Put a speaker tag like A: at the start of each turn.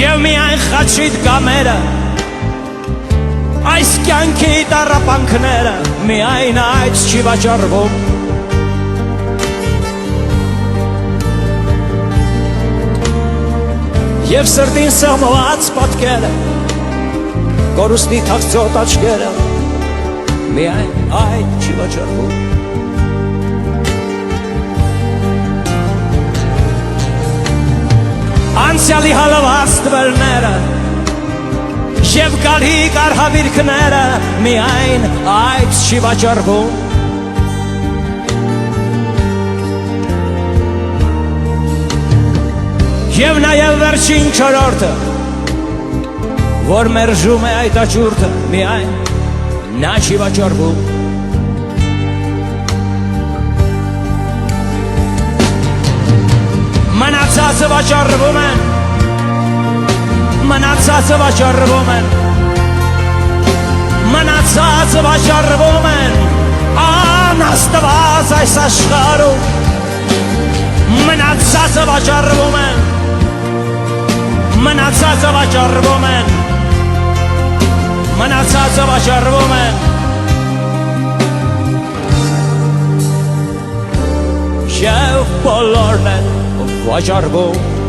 A: Եվ միայն խաչիդ կամերը այս կյանքի տառապանքները միայն այդ չի վաճառվում Եվ սրտին սեղմված պատկերը կորուստի թաքծոտ աչքերը միայն այդ չի վաճառվում Անցյալի հալված տվերները Եվ գալի կարհավիրքները միայն այդ չի վաճառվում Եվ նաև վերջին չորրորդը Որ մերժում է այդ աճուրդը միայն նա չի վաճառվում Մնացածը վաճառվում են Մնացածը վաճառվում են Մնացածը վաճառվում են Անաստված այս աշխարհում Մնացածը վաճառվում են Մնացածը վաճառվում են Մնացածը վաճառվում են Եվ բոլորն են վաճառվում